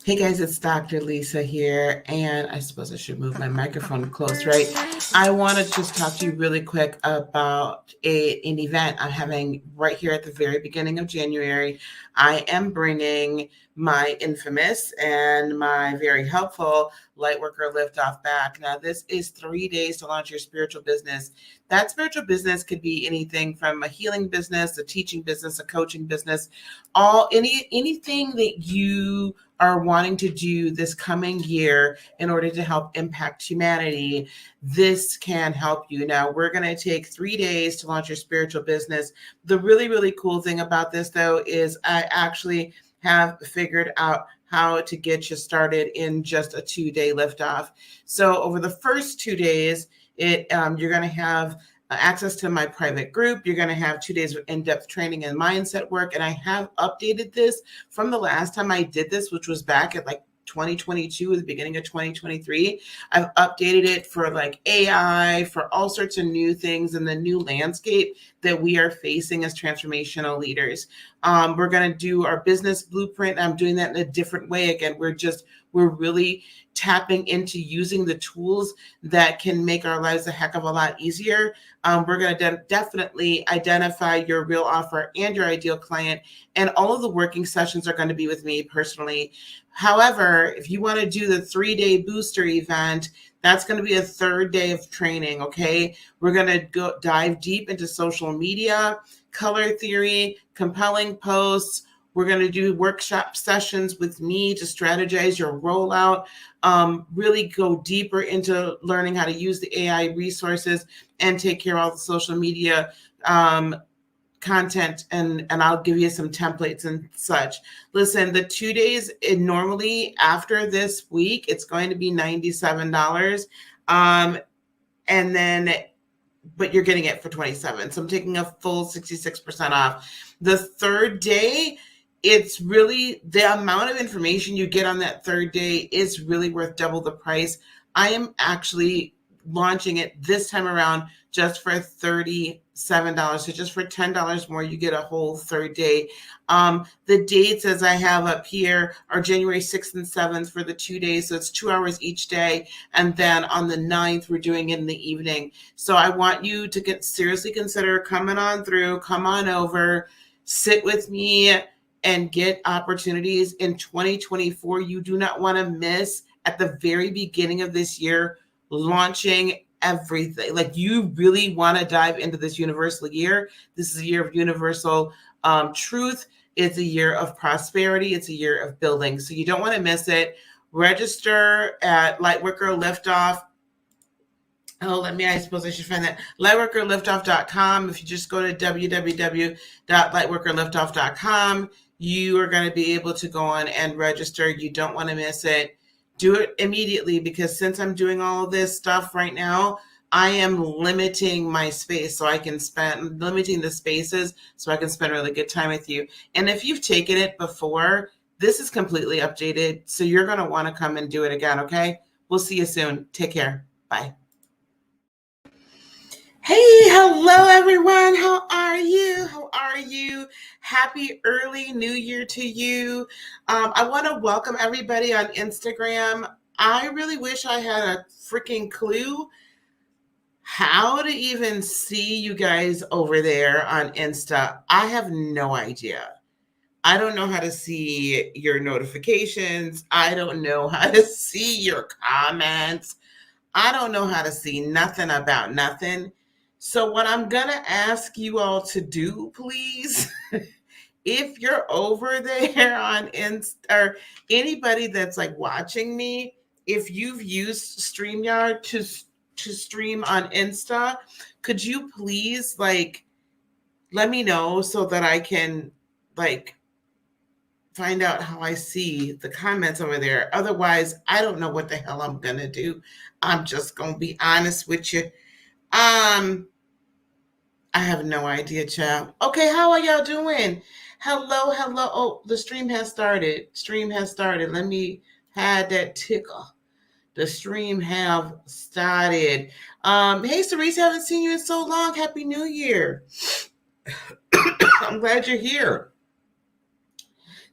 Hey guys, it's Dr. Lisa here, and I suppose I should move my microphone close, right? I want to just talk to you really quick about an event I'm having right here at the very beginning of January. I am bringing my infamous and my very helpful Lightworker Liftoff back. Now, this is 3 days to launch your spiritual business. That spiritual business could be anything from a healing business, a teaching business, a coaching business, anything that you are wanting to do this coming year in order to help impact humanity. This can help you. Now, we're going to take 3 days to launch your spiritual business. The really, really cool thing about this, though, is I actually have figured out how to get you started in just a 2-day liftoff. So over the first 2 days, you're going to have access to my private group. You're going to have 2 days of in-depth training and mindset work. And I have updated this from the last time I did this, which was back at like 2022, the beginning of 2023. I've updated it for like AI, for all sorts of new things in the new landscape that we are facing as transformational leaders. We're going to do our business blueprint. I'm doing that in a different way. Again, we're really tapping into using the tools that can make our lives a heck of a lot easier. We're going to definitely identify your real offer and your ideal client. And all of the working sessions are going to be with me personally. However, if you want to do the 3-day booster event, that's going to be a 3rd day of training, okay? We're going to go dive deep into social media, color theory, compelling posts. We're going to do workshop sessions with me to strategize your rollout, really go deeper into learning how to use the AI resources and take care of all the social media content, and I'll give you some templates and such. Listen, the 2 days, normally after this week, it's going to be $97. And then, but you're getting it for $27. So I'm taking a full 66% off. The 3rd day, it's really the amount of information you get on that 3rd day is really worth double the price. I am actually launching it this time around just for $37. So just for $10 more, you get a whole 3rd day. The dates, as I have up here, are January 6th and 7th for the 2 days. So it's 2 hours each day. And then on the 9th, we're doing it in the evening. So I want you to seriously consider coming on through, come on over, sit with me, and get opportunities in 2024. You do not want to miss at the very beginning of this year, launching everything. Like, you really want to dive into this universal year. This is a year of universal truth. It's a year of prosperity. It's a year of building. So you don't want to miss it. Register at Lightworker Liftoff. I suppose I should find that. Lightworkerliftoff.com. If you just go to www.lightworkerliftoff.com, you are going to be able to go on and register. You don't want to miss it. Do it immediately, because since I'm doing all of this stuff right now, I am limiting my space limiting the spaces so I can spend really good time with you. And if you've taken it before, this is completely updated. So you're going to want to come and do it again. Okay. We'll see you soon. Take care. Bye. Hey, hello everyone. How are you? How are you? Happy early New Year to you. I want to welcome everybody on Instagram. I really wish I had a freaking clue how to even see you guys over there on Insta. I have no idea. I don't know how to see your notifications. I don't know how to see your comments. I don't know how to see nothing about nothing. So what I'm going to ask you all to do, please, if you're over there on Insta, or anybody that's like watching me, if you've used StreamYard to stream on Insta, could you please let me know so that I can find out how I see the comments over there. Otherwise, I don't know what the hell I'm going to do. I'm just going to be honest with you. I have no idea, child. Okay, how are y'all doing? Hello. Oh, the stream has started. Let me have that tickle. The stream have started. Hey, Cerise, haven't seen you in so long. Happy New Year. I'm glad you're here.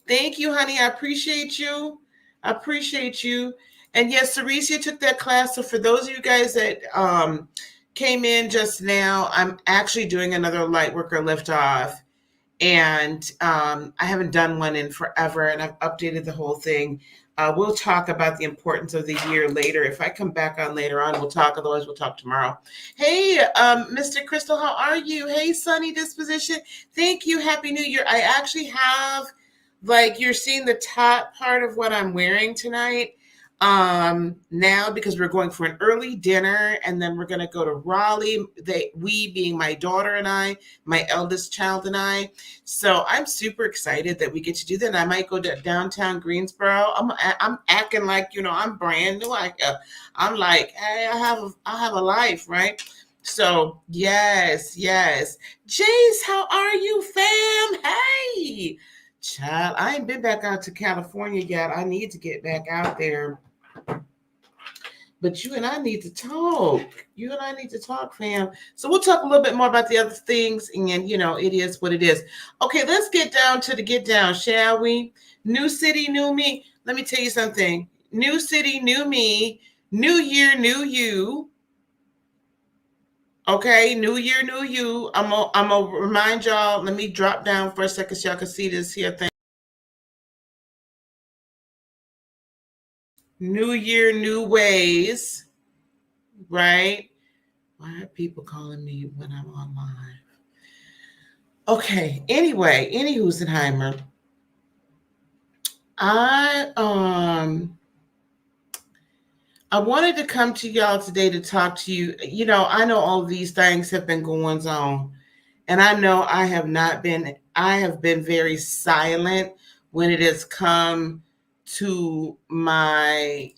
Thank you, honey. I appreciate you. I appreciate you. And yes, Cericia took that class. So for those of you guys that came in just now, I'm actually doing another Lightworker Liftoff. And I haven't done one in forever, and I've updated the whole thing. We'll talk about the importance of the year later. If I come back on later on, we'll talk. Otherwise, we'll talk tomorrow. Hey, Mr. Crystal, how are you? Hey, Sunny Disposition. Thank you. Happy New Year. I actually have, like, you're seeing the top part of what I'm wearing tonight. Now, because we're going for an early dinner, and then we're going to go to Raleigh. We being my daughter and I, my eldest child and I. So I'm super excited that we get to do that. And I might go to downtown Greensboro. I'm acting like, I'm brand new. I'm like, hey, I have a life, right? So yes. Jace, how are you, fam? Hey, child, I ain't been back out to California yet. I need to get back out there. But you and I need to talk. Fam. So we'll talk a little bit more about the other things. And, it is what it is. Okay, let's get down to the get down, shall we? New city, new me. Let me tell you something. New city, new me. New year, new you. Okay, new year, new you. I'm going to remind y'all. Let me drop down for a second so y'all can see this here thing. New year, new ways, right? Why are people calling me when I'm online? Okay, anyway, Husenheimer. I wanted to come to y'all today to talk to you. I know all of these things have been going on, and I know I have been very silent when it has come to my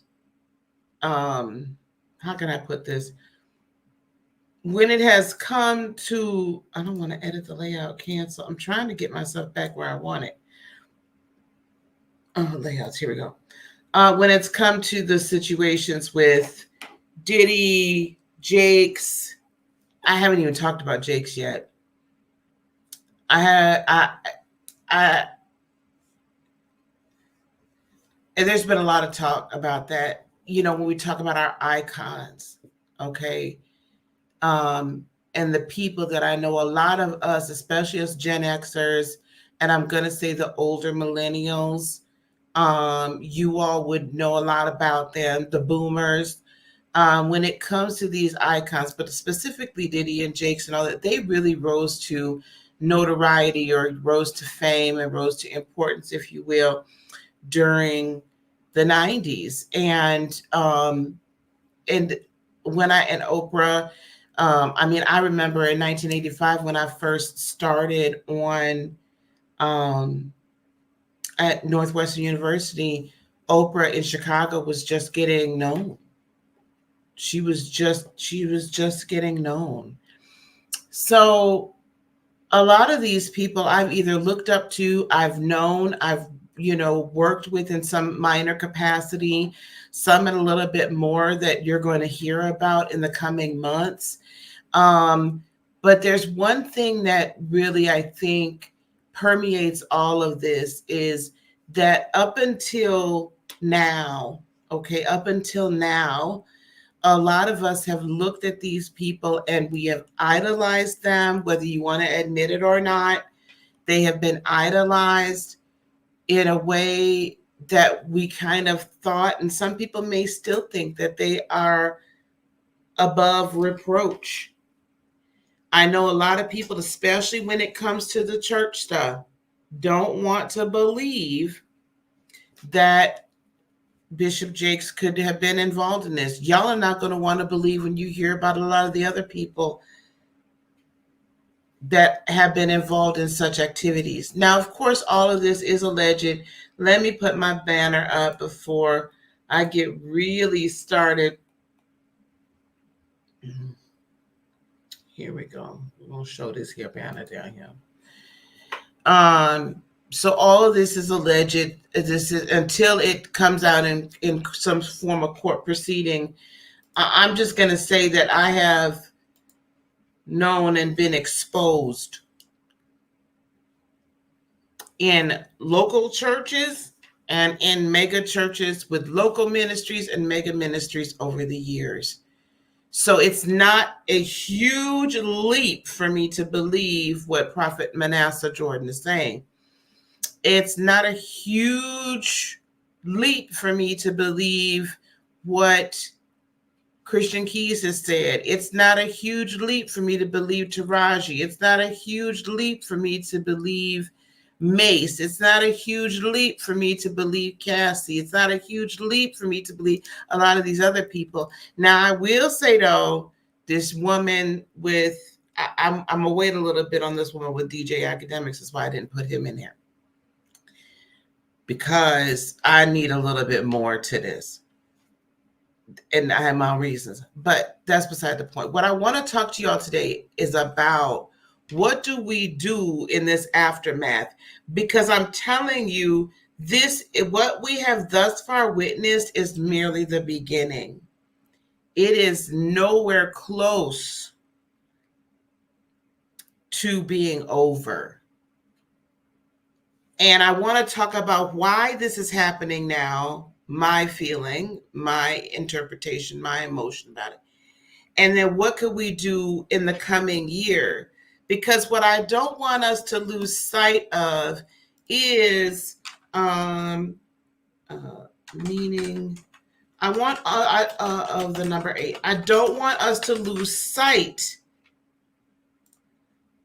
how can I put this? When it has come to, I don't want to edit the layout, cancel. I'm trying to get myself back where I want it. Layouts, here we go. When it's come to the situations with Diddy, Jakes, I haven't even talked about Jakes yet. And there's been a lot of talk about that. When we talk about our icons, okay, and the people that I know, a lot of us, especially as Gen Xers, and I'm going to say the older millennials, you all would know a lot about them, the boomers. When it comes to these icons, but specifically Diddy and Jakes and all that, they really rose to notoriety or rose to fame and rose to importance, if you will, during the 90s. And Oprah, I remember in 1985 when I first started on at Northwestern University, Oprah in Chicago was just getting known. She was just getting known. So a lot of these people I've either looked up to, I've known, I've worked with in some minor capacity, some in a little bit more that you're going to hear about in the coming months. But there's one thing that really, I think, permeates all of this is that up until now, a lot of us have looked at these people and we have idolized them, whether you want to admit it or not. They have been idolized in a way that we kind of thought, and some people may still think, that they are above reproach. I know a lot of people, especially when it comes to the church stuff, don't want to believe that Bishop Jakes could have been involved in this. Y'all are not going to want to believe when you hear about a lot of the other people that have been involved in such activities. Now, of course, all of this is alleged. Let me put my banner up before I get really started. Here we go. We'll show this here banner down here. So all of this is alleged. This is until it comes out in some form of court proceeding. I'm just going to say that I have known and been exposed in local churches and in mega churches with local ministries and mega ministries over the years. So it's not a huge leap for me to believe what Prophet Manasseh Jordan is saying. It's not a huge leap for me to believe what Christian Keys has said. It's not a huge leap for me to believe Taraji. It's not a huge leap for me to believe Mace. It's not a huge leap for me to believe Cassie. It's not a huge leap for me to believe a lot of these other people. Now, I will say, though, this woman with, I'm going to wait a little bit on this woman with DJ Academics. That's why I didn't put him in there, because I need a little bit more to this. And I have my reasons, but that's beside the point. What I want to talk to y'all today is about what do we do in this aftermath? Because I'm telling you, what we have thus far witnessed is merely the beginning. It is nowhere close to being over. And I want to talk about why this is happening now, my feeling, my interpretation, my emotion about it. And then what could we do in the coming year? Because what I don't want us to lose sight of is meaning I want of the number 8. I don't want us to lose sight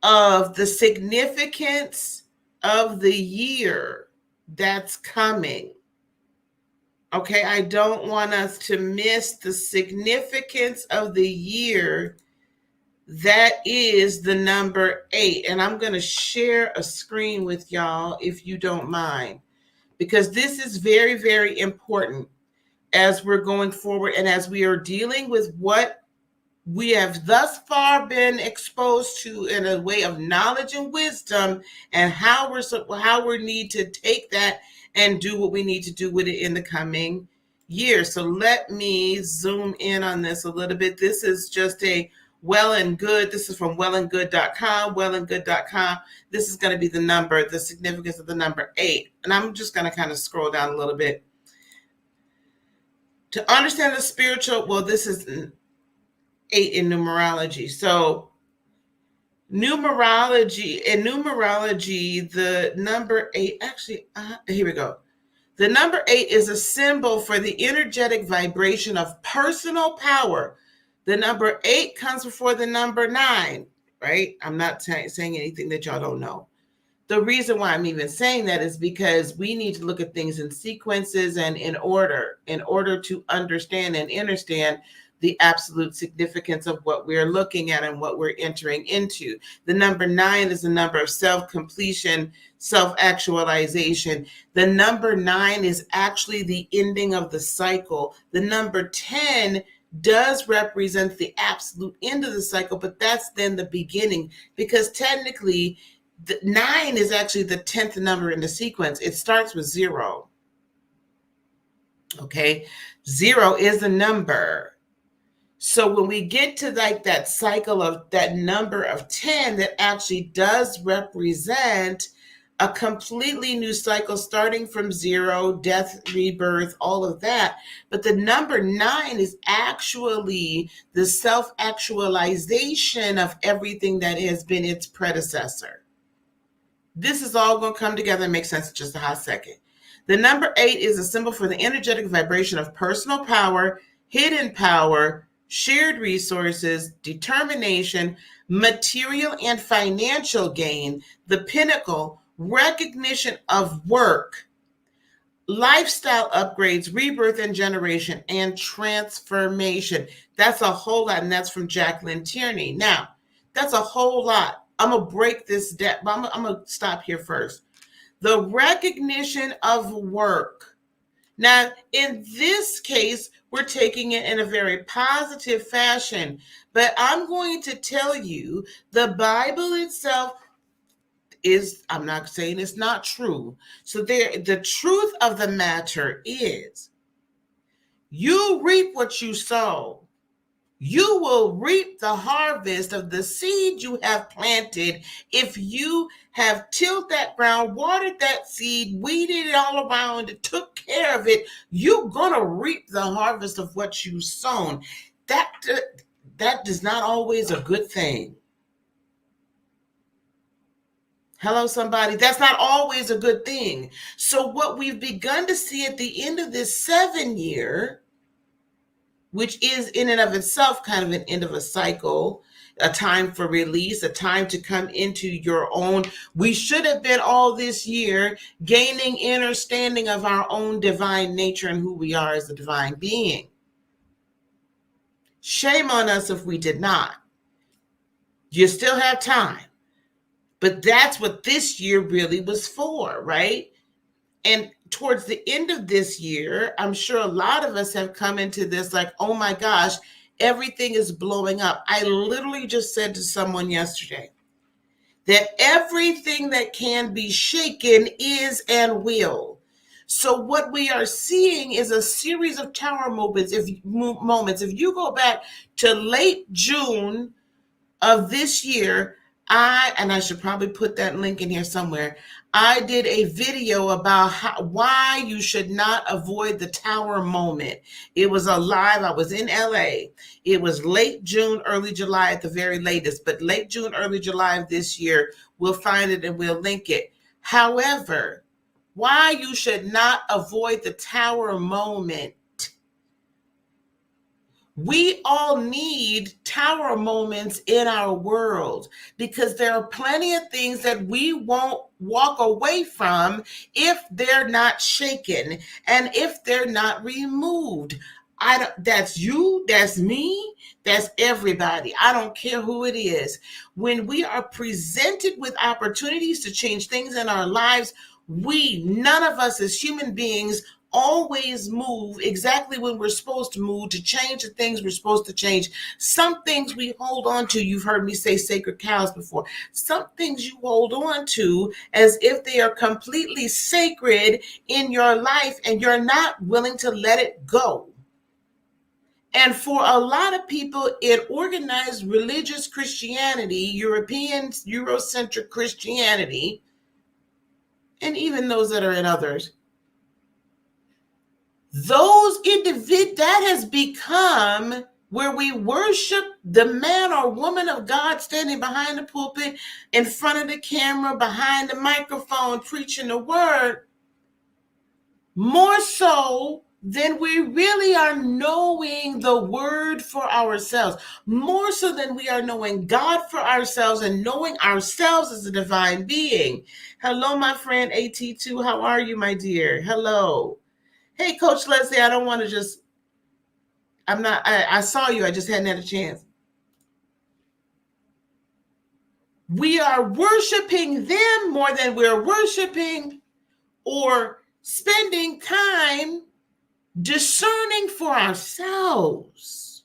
of the significance of the year that's coming. Okay, I don't want us to miss the significance of the year that is the number 8. And I'm going to share a screen with y'all if you don't mind, because this is very, very important as we're going forward and as we are dealing with what we have thus far been exposed to in a way of knowledge and wisdom, and how we need to take that and do what we need to do with it in the coming year. So let me zoom in on this a little bit. This is just a well and good. This is from wellandgood.com, wellandgood.com. This is going to be the number, the significance of the number 8. And I'm just going to kind of scroll down a little bit. To understand the spiritual, well, this is 8 in numerology. So in numerology, the number 8, actually, here we go. The number 8 is a symbol for the energetic vibration of personal power. The number 8 comes before the number 9, right? I'm not saying anything that y'all don't know. The reason why I'm even saying that is because we need to look at things in sequences and in order to understand and understand the absolute significance of what we're looking at and what we're entering into. The number 9 is the number of self-completion, self-actualization. The number 9 is actually the ending of the cycle. The number 10 does represent the absolute end of the cycle, but that's then the beginning, because technically the 9 is actually the 10th number in the sequence. It starts with 0. Okay, 0 is the number. So when we get to like that cycle of that number of 10, that actually does represent a completely new cycle starting from 0, death, rebirth, all of that. But the number 9 is actually the self-actualization of everything that has been its predecessor. This is all going to come together and make sense in just a hot second. The number 8 is a symbol for the energetic vibration of personal power, hidden power, shared resources, determination, material and financial gain, the pinnacle, recognition of work, lifestyle upgrades, rebirth and generation, and transformation. That's a whole lot, and that's from Jacqueline Tierney. Now, that's a whole lot. I'm going to break this down, but I'm going to stop here first. The recognition of work. Now, in this case, we're taking it in a very positive fashion, but I'm going to tell you the Bible itself is, I'm not saying it's not true. So the truth of the matter is, you reap what you sow. You will reap the harvest of the seed you have planted if you have tilled that ground, watered that seed, weeded it all around, took care of it. You're going to reap the harvest of what you've sown. That is not always a good thing. Hello, somebody. That's not always a good thing. So what we've begun to see at the end of this 7-year, which is in and of itself kind of an end of a cycle, a time for release, a time to come into your own. We should have been all this year gaining understanding of our own divine nature and who we are as a divine being. Shame on us if we did not. You still have time. But that's what this year really was for, right? And towards the end of this year, I'm sure a lot of us have come into this like, oh my gosh, everything is blowing up. I literally just said to someone yesterday that everything that can be shaken is and will. So what we are seeing is a series of tower moments. If you go back to late June of this year, I should probably put that link in here somewhere. I did a video about why you should not avoid the tower moment. It was a live. I was in LA. It was late June, early July at the very latest, but late June, early July of this year. We'll find it and we'll link it. However, why you should not avoid the tower moment. We all need tower moments in our world because there are plenty of things that we won't walk away from if they're not shaken and if they're not removed. That's you, that's me, that's everybody. I don't care who it is. When we are presented with opportunities to change things in our lives, none of us as human beings always move exactly when we're supposed to move to change the things we're supposed to change. Some things we hold on to. You've heard me say sacred cows before. Some things you hold on to as if they are completely sacred in your life and you're not willing to let it go. And for a lot of people in organized religious Christianity, European, Eurocentric Christianity, and even those that are in others, that has become where we worship the man or woman of God standing behind the pulpit, in front of the camera, behind the microphone, preaching the word, more so than we really are knowing the word for ourselves, more so than we are knowing God for ourselves and knowing ourselves as a divine being. Hello, my friend AT2. How are you, my dear? Hello. Hey, Coach Leslie, I don't want to I saw you. I just hadn't had a chance. We are worshiping them more than we're worshiping or spending time discerning for ourselves.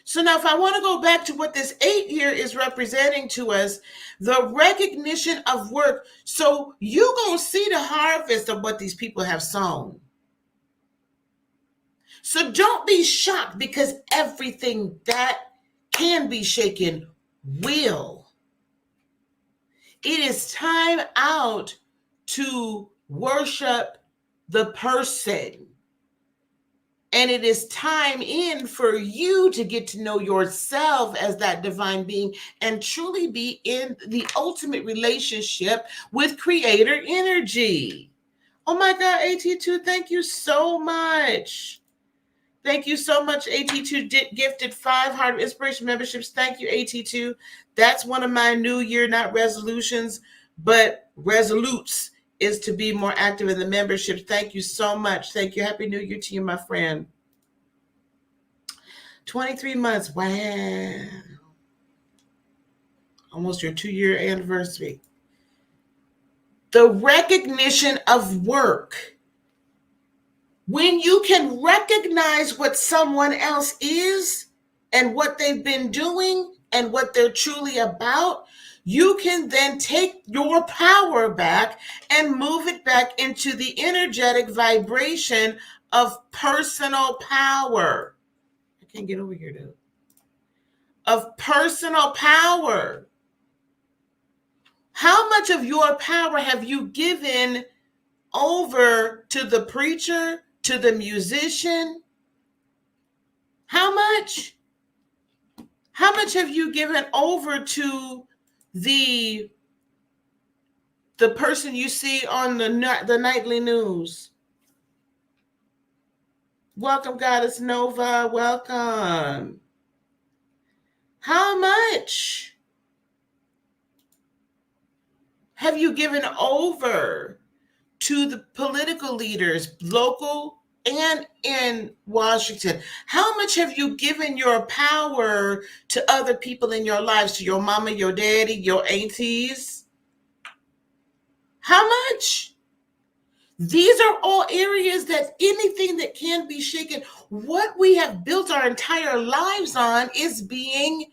So now if I want to go back to what this 8-year is representing to us, the recognition of work. So you're going to see the harvest of what these people have sown. So don't be shocked because everything that can be shaken will. It is time out to worship the person. And it is time in for you to get to know yourself as that divine being and truly be in the ultimate relationship with creator energy. Oh my God, AT2, thank you so much. Thank you so much, AT2 gifted 5 Heart of Inspiration memberships. Thank you, AT2. That's one of my new year, not resolutions, but resolutes, is to be more active in the membership. Thank you so much. Thank you. Happy New Year to you, my friend. 23 months. Wow. Almost your 2-year anniversary. The recognition of work. When you can recognize what someone else is and what they've been doing and what they're truly about, you can then take your power back and move it back into the energetic vibration of personal power. I Can't get over here, dude. Of personal power. How much of your power have you given over to the preacher, to the musician? How much? How much have you given over to the person you see on the nightly news? Welcome, Goddess Nova. Welcome. How much have you given over to the political leaders, local and in Washington? How much have you given your power to other people in your lives, to your mama, your daddy, your aunties? How much? These are all areas that anything that can be shaken, what we have built our entire lives on, is being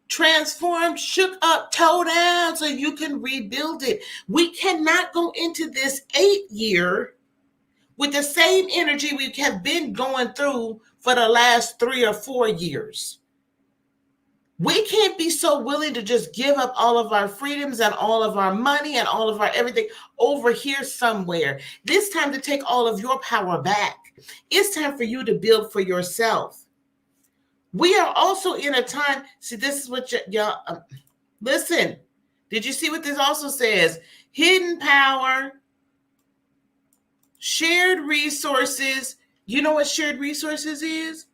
transformed, shook up, tore down so you can rebuild it. We cannot go into this 8-year with the same energy we have been going through for the last 3 or 4 years. We can't be so willing to just give up all of our freedoms and all of our money and all of our everything over here somewhere. It's time to take all of your power back. It's time for you to build for yourself. We are also in a time, see, this is what y'all, listen, did you see what this also says? Hidden power, shared resources. You know what shared resources is?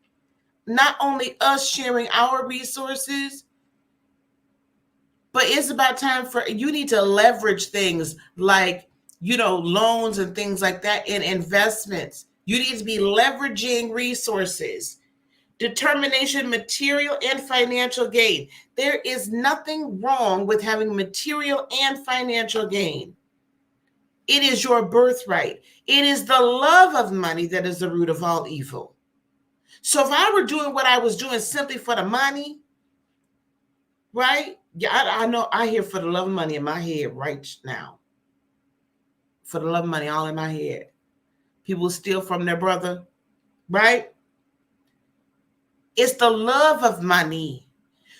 Not only us sharing our resources, but it's about time for you need to leverage things like, loans and things like that in investments. You need to be leveraging resources. Determination, material and financial gain. There is nothing wrong with having material and financial gain. It is your birthright. It is the love of money that is the root of all evil. So if I were doing what I was doing simply for the money, right? Yeah, I know I hear for the love of money in my head right now. For the love of money all in my head. People steal from their brother, right? It's the love of money.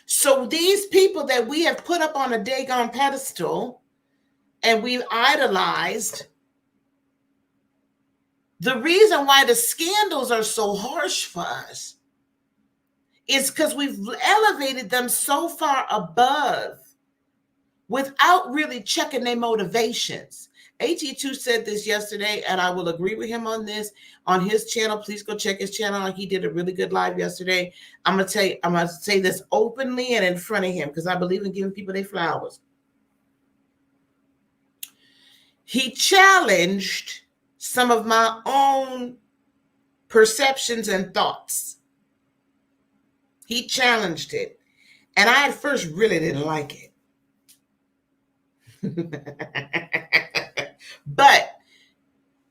So these people that we have put up on a daggone pedestal and we've idolized, the reason why the scandals are so harsh for us is because we've elevated them so far above without really checking their motivations. AT2 said this yesterday, and I will agree with him on this on his channel. Please go check his channel. He did a really good live yesterday. I'm going to say this openly and in front of him because I believe in giving people their flowers. He challenged some of my own perceptions and thoughts. He challenged it. And I at first really didn't like it. But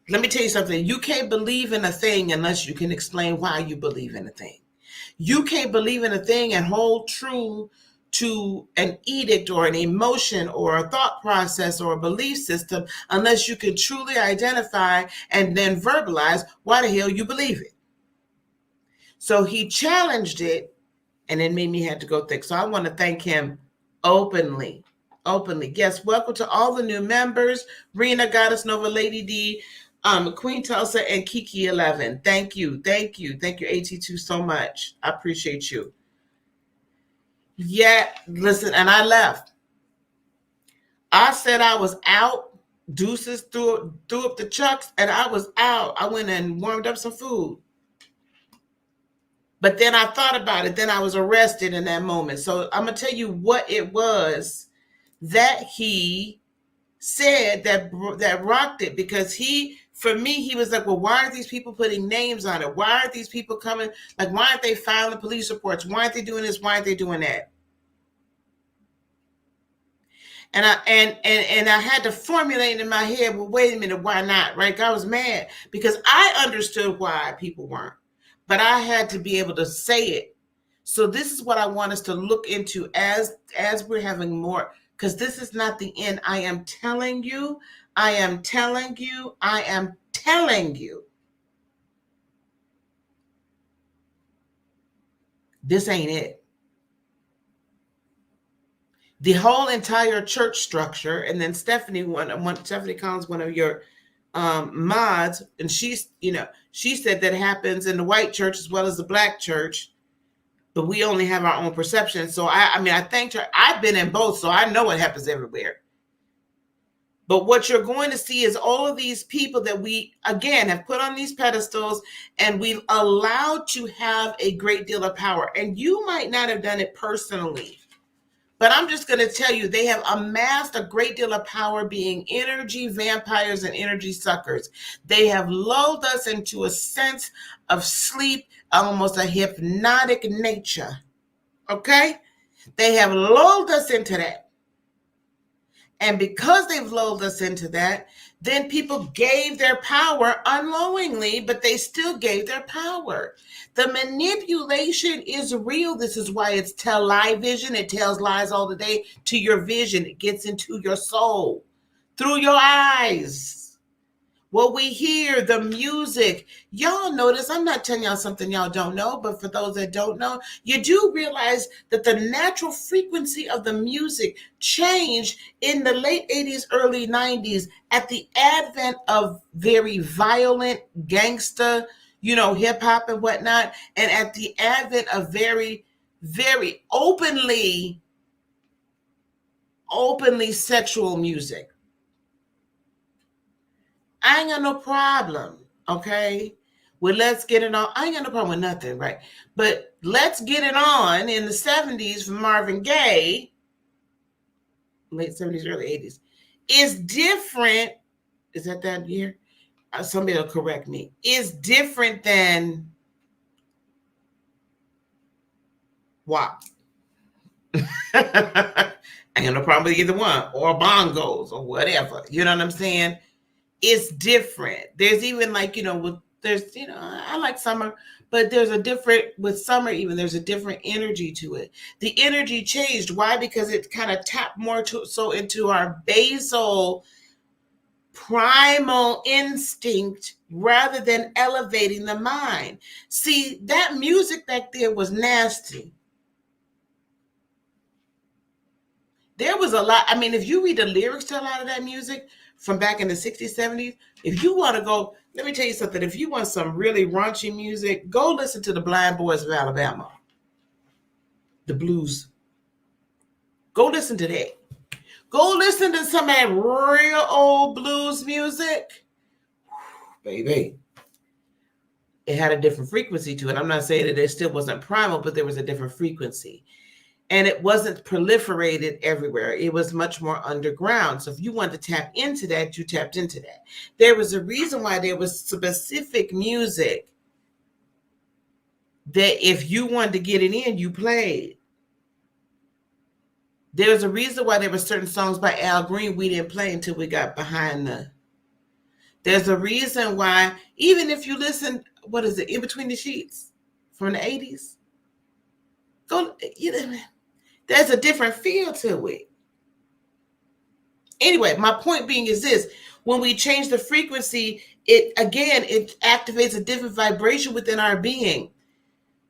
let me tell you something. You can't believe in a thing unless you can explain why you believe in a thing. You can't believe in a thing and hold true to an edict or an emotion or a thought process or a belief system unless you can truly identify and then verbalize why the hell you believe it. So he challenged it and it made me have to go thick. So I want to thank him openly. Yes, welcome to all the new members. Rena, Goddess Nova, Lady D, Queen Tulsa, and Kiki 11. Thank you, AT2 so much. I appreciate you. Yeah, listen, and I left. I said I was out. Deuces threw up the chucks, and I was out. I went and warmed up some food. But then I thought about it. Then I was arrested in that moment. So I'm going to tell you what it was that he said that rocked it, because for me, he was like, well, why aren't these people putting names on it? Why aren't these people coming? Like, why aren't they filing police reports? Why aren't they doing this? Why aren't they doing that? And I had to formulate in my head, well, wait a minute, why not? Right? I was mad because I understood why people weren't, but I had to be able to say it. So this is what I want us to look into as we're having more, because this is not the end. I am telling you. This ain't it. The whole entire church structure, and then Stephanie Collins, one of your mods, and she said that happens in the white church as well as the black church, but we only have our own perception. So I thanked her. I've been in both, so I know what happens everywhere. But what you're going to see is all of these people that we, again, have put on these pedestals and we've allowed to have a great deal of power. And you might not have done it personally, but I'm just going to tell you, they have amassed a great deal of power being energy vampires and energy suckers. They have lulled us into a sense of sleep, almost a hypnotic nature. Okay? They have lulled us into that. And because they've lulled us into that, then people gave their power unknowingly, but they still gave their power. The manipulation is real. This is why it's tell-lie vision. It tells lies all the day to your vision. It gets into your soul through your eyes. What we hear, the music, y'all notice, I'm not telling y'all something y'all don't know, but for those that don't know, you do realize that the natural frequency of the music changed in the late 80s, early 90s at the advent of very violent gangster, hip hop and whatnot, and at the advent of very, very openly sexual music. I ain't got no problem, okay? Well, let's get it on. I ain't got no problem with nothing, right? But let's get it on in the 70s from Marvin Gaye, late 70s, early 80s, is different. Is that year? Somebody will correct me. Is different than what? I ain't got no problem with either one, or bongos, or whatever. You know what I'm saying? It's different. There's even I like summer, but there's a different, with summer even, there's a different energy to it. The energy changed. Why? Because it kind of tapped more into our basal primal instinct rather than elevating the mind. See, that music back there was nasty. There was a lot. I mean, if you read the lyrics to a lot of that music from back in the 60s, 70s, if you want to go, let me tell you something. If you want some really raunchy music, go listen to the Blind Boys of Alabama, the blues. Go listen to that. Go listen to some of that real old blues music. Baby, it had a different frequency to it. I'm not saying that it still wasn't primal, but there was a different frequency. And it wasn't proliferated everywhere. It was much more underground. So if you wanted to tap into that, you tapped into that. There was a reason why there was specific music that if you wanted to get it in, you played. There's a reason why there were certain songs by Al Green we didn't play until we got behind the. There's a reason why, even if you listen, what is it, In Between the Sheets from the 80s? There's a different feel to it. Anyway, my point being is this: when we change the frequency, it activates a different vibration within our being.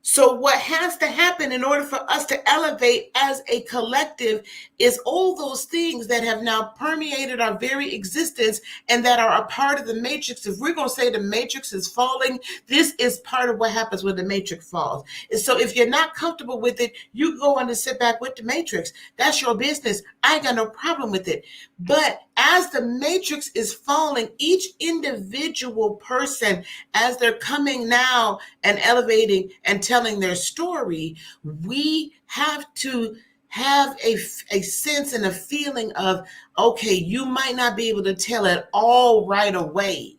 So what has to happen in order for us to elevate as a collective is all those things that have now permeated our very existence and that are a part of the matrix. If we're going to say the matrix is falling, this is part of what happens when the matrix falls. And so if you're not comfortable with it, you go on and sit back with the matrix. That's your business. I ain't got no problem with it. But as the matrix is falling, each individual person, as they're coming now and elevating and telling their story, we have to have a sense and a feeling of, okay, you might not be able to tell it all right away,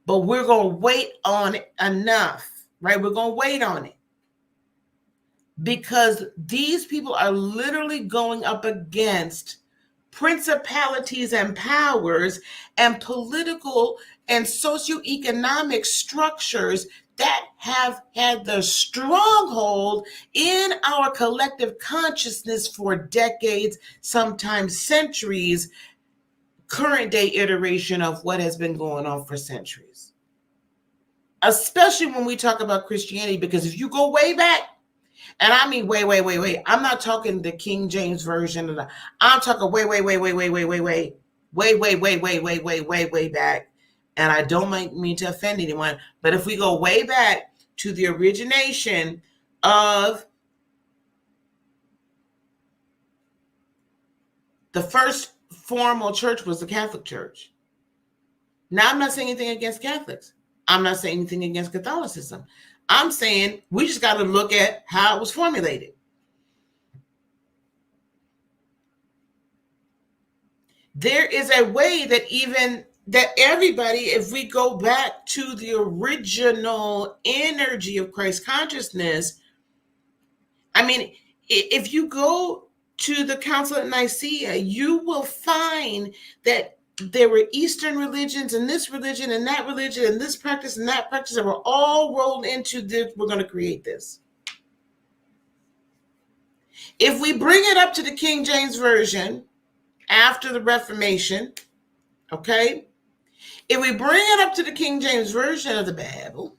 but we're going to wait on it enough, right? We're going to wait on it. Because these people are literally going up against principalities and powers and political and socioeconomic structures that have had the stronghold in our collective consciousness for decades, sometimes centuries, current day iteration of what has been going on for centuries. especially when we talk about Christianity, because if you go way back, and I mean way, I'm not talking the King James version of I'm talking way back. And I don't mean to offend anyone, but if we go way back to the origination of the first formal church was the Catholic Church. Now, I'm not saying anything against Catholics. I'm not saying anything against Catholicism. I'm saying we just got to look at how it was formulated. There is a way that everybody, if we go back to the original energy of Christ consciousness, I mean, if you go to the Council at Nicaea, you will find that there were Eastern religions and this religion and that religion and this practice and that practice that were all rolled into this. We're going to create this. If we bring it up to the King James Version after the Reformation, okay? If we bring it up to the King James Version of the Bible,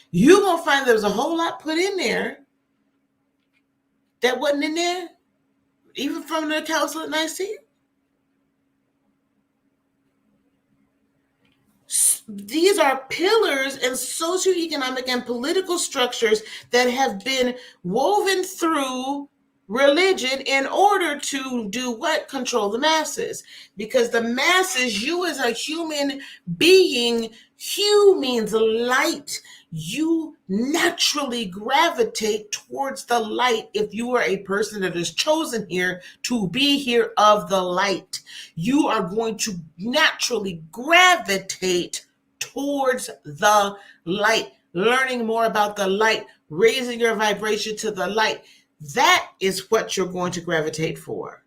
you're going to find there's a whole lot put in there that wasn't in there, even from the Council at Nicaea. These are pillars and socioeconomic and political structures that have been woven through religion in order to do what? Control the masses. Because the masses, you as a human being, hue means light. You naturally gravitate towards the light if you are a person that is chosen here to be here of the light. You are going to naturally gravitate towards the light, learning more about the light, raising your vibration to the light. That is what you're going to gravitate for.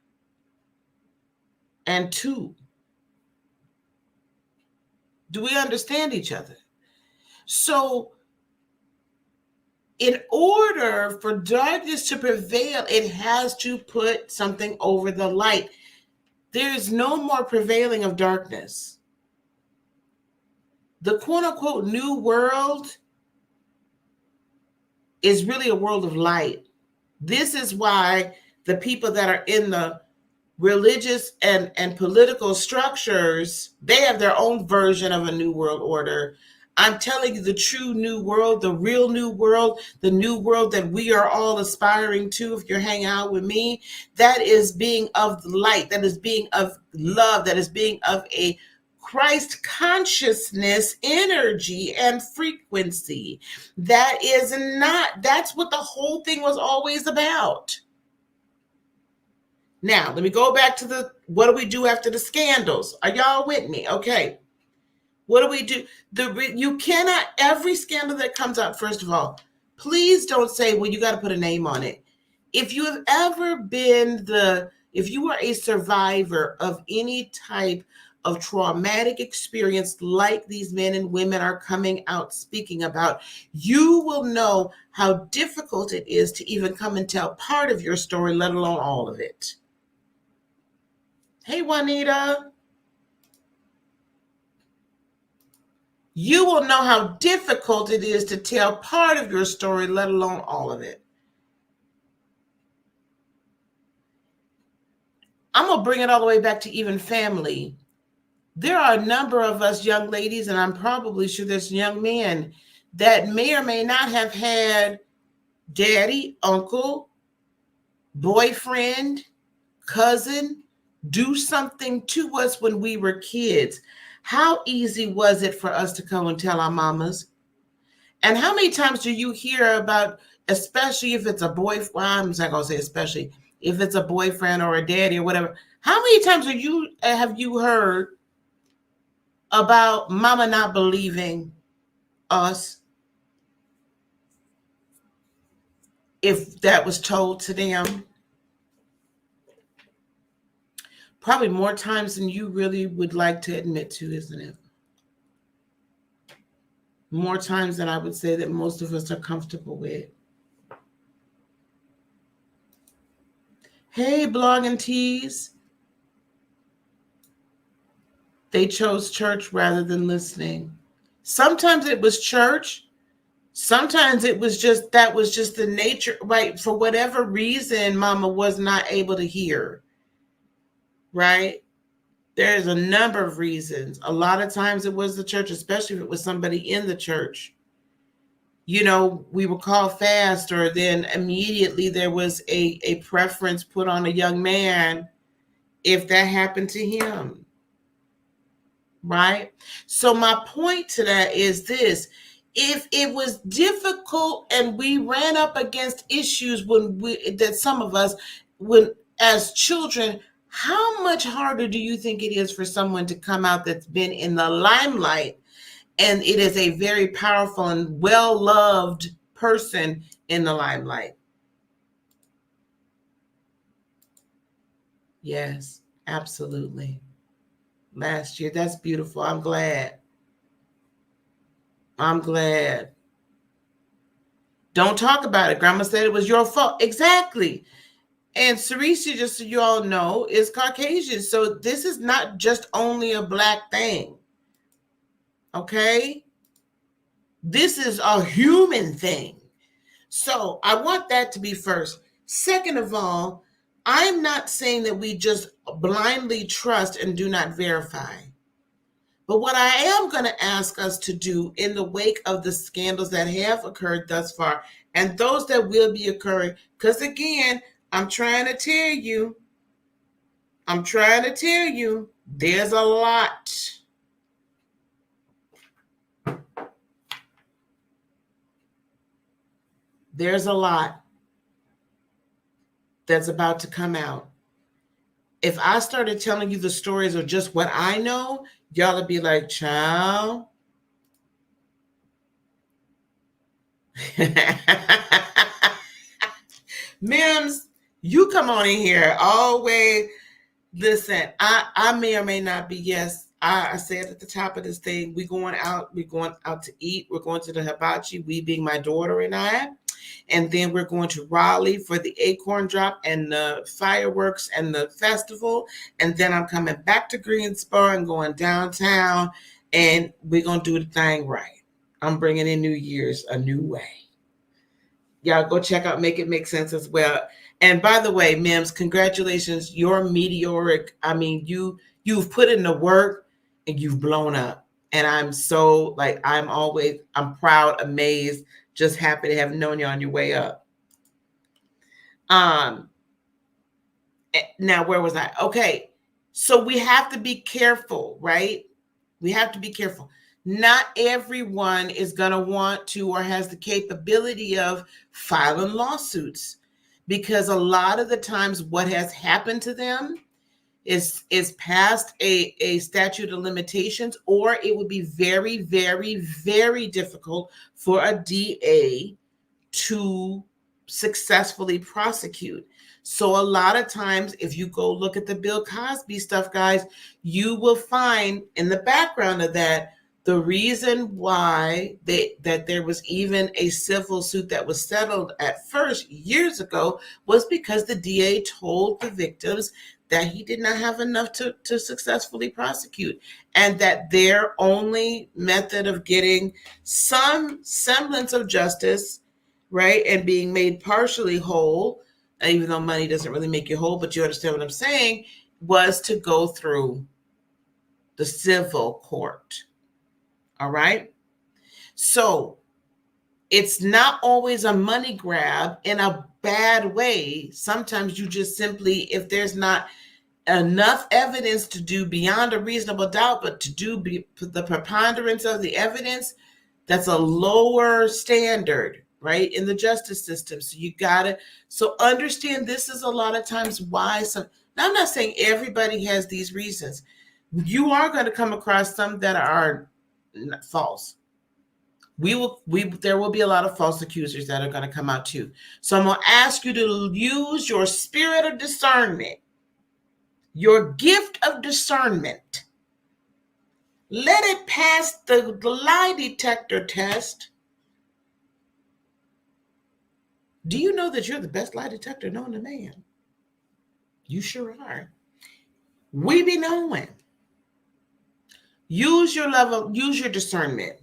And two, do we understand each other? So in order for darkness to prevail, it has to put something over the light. There is no more prevailing of darkness. The quote-unquote new world is really a world of light. This is why the people that are in the religious and political structures, they have their own version of a new world order. I'm telling you, the true new world, the real new world, the new world that we are all aspiring to, if you're hanging out with me, that is being of light, that is being of love, that is being of a Christ consciousness, energy, and frequency. That's what the whole thing was always about. Now, let me go back to what do we do after the scandals? Are y'all with me? Okay. What do we do? You cannot, every scandal that comes out, first of all, please don't say, well, you got to put a name on it. If you have ever been if you are a survivor of any type of traumatic experience like these men and women are coming out speaking about, you will know how difficult it is to even come and tell part of your story, let alone all of it. Hey, Juanita. You will know how difficult it is to tell part of your story, let alone all of it. I'm going to bring it all the way back to even family. There are a number of us young ladies, and I'm probably sure there's young men that may or may not have had daddy, uncle, boyfriend, cousin do something to us when we were kids. How easy was it for us to come and tell our mamas? And how many times do you hear about, especially if it's a boyfriend, well, I'm not going to say especially, if it's a boyfriend or a daddy or whatever, how many times have you heard about mama not believing us if that was told to them? Probably more times than you really would like to admit to, isn't it? More times than I would say that most of us are comfortable with. Hey, Blog and Tease. They chose church rather than listening. Sometimes it was church. Sometimes it was just, that was just the nature, right? For whatever reason, mama was not able to hear, right? There's a number of reasons. A lot of times it was the church, especially if it was somebody in the church. You know, we were called fast, or then immediately there was a preference put on a young man if that happened to him, right? So my point to that is this: if it was difficult and we ran up against issues that some of us, when as children, how much harder do you think it is for someone to come out that's been in the limelight and it is a very powerful and well-loved person in the limelight? Yes, absolutely. Last year. That's beautiful. I'm glad. I'm glad. Don't talk about it. Grandma said it was your fault. Exactly. And Cerisa, just so you all know, is Caucasian. So this is not just only a Black thing. Okay? This is a human thing. So I want that to be first. Second of all, I'm not saying that we just blindly trust and do not verify. But what I am going to ask us to do in the wake of the scandals that have occurred thus far, and those that will be occurring, because again, I'm trying to tell you, there's a lot. There's a lot that's about to come out. If I started telling you the stories of just what I know, y'all would be like, child. Mims, you come on in here always. Listen, I may or may not be. Yes, I said at the top of this thing, we're going out to eat. We're going to the hibachi, we being my daughter and I. And then we're going to Raleigh for the acorn drop and the fireworks and the festival. And then I'm coming back to Greensboro and going downtown. And we're going to do the thing right. I'm bringing in New Year's a new way. Y'all go check out Make It Make Sense as well. And by the way, Mims, congratulations. You're meteoric. I mean, you've put in the work and you've blown up. And I'm so I'm proud, amazed, just happy to have known you on your way up. Now, where was I? Okay. So we have to be careful, right? We have to be careful. Not everyone is going to want to or has the capability of filing lawsuits, because a lot of the times what has happened to them is past a statute of limitations, or it would be very, very, very difficult for a DA to successfully prosecute. So a lot of times, if you go look at the Bill Cosby stuff, guys, you will find in the background of that, the reason why that there was even a civil suit that was settled at first years ago was because the DA told the victims that he did not have enough to successfully prosecute, and that their only method of getting some semblance of justice, right, and being made partially whole, even though money doesn't really make you whole, but you understand what I'm saying, was to go through the civil court. All right. So it's not always a money grab in a bad way. Sometimes you just simply, if there's not enough evidence to do beyond a reasonable doubt, but to do the preponderance of the evidence, that's a lower standard, right, in the justice system. So you gotta, so understand this is a lot of times why some, now I'm not saying everybody has these reasons. You are going to come across some that are false. There will be a lot of false accusers that are going to come out too. So I'm going to ask you to use your spirit of discernment, your gift of discernment. Let it pass the lie detector test. Do you know that you're the best lie detector known to man? You sure are. We be knowing. Use your level, use your discernment.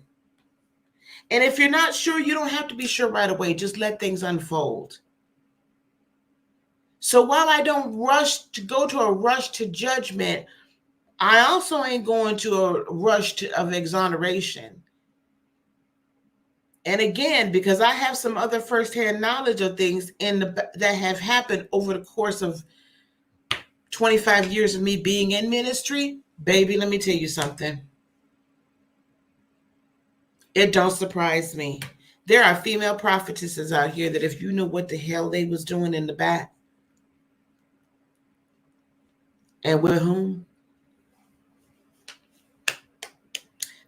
And if you're not sure, you don't have to be sure right away. Just let things unfold. So while I don't go to a rush to judgment, I also ain't going to a rush of exoneration. And again, because I have some other firsthand knowledge of things that have happened over the course of 25 years of me being in ministry, baby, let me tell you something. It don't surprise me. There are female prophetesses out here that if you knew what the hell they was doing in the back and with whom,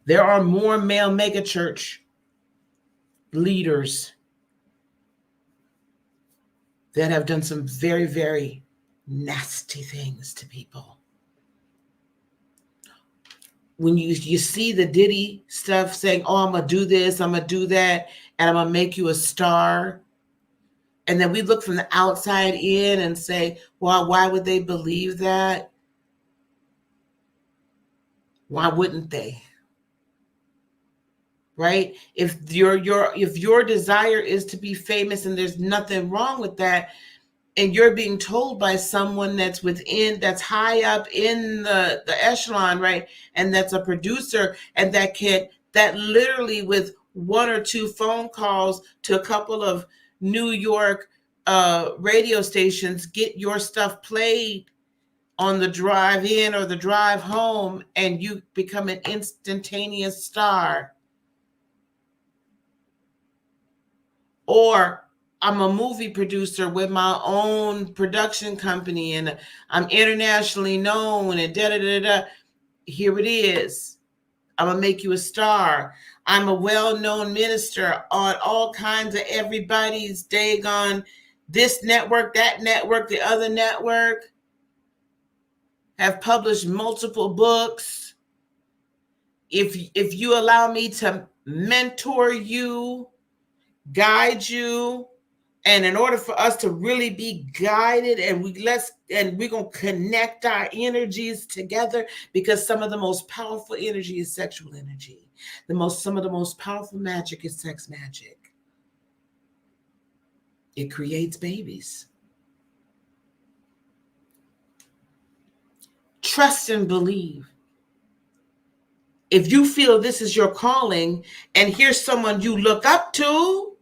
there are more male megachurch leaders that have done some very, very nasty things to people. When you see the Diddy stuff saying, oh, I'm going to do this, I'm going to do that, and I'm going to make you a star. And then we look from the outside in and say, well, why would they believe that? Why wouldn't they? Right? If your desire is to be famous, and there's nothing wrong with that, and you're being told by someone that's high up in the echelon, right? And that's a producer, and that literally with one or two phone calls to a couple of New York radio stations, get your stuff played on the drive in or the drive home, and you become an instantaneous star. Or I'm a movie producer with my own production company and I'm internationally known and da-da-da-da. Here it is. I'm going to make you a star. I'm a well-known minister on all kinds of everybody's daggone this network, that network, the other network. Have published multiple books. If you allow me to mentor you, guide you, and in order for us to really be guided, and we're gonna connect our energies together, because some of the most powerful energy is sexual energy. Some of the most powerful magic is sex magic. It creates babies. Trust and believe. If you feel this is your calling and here's someone you look up to,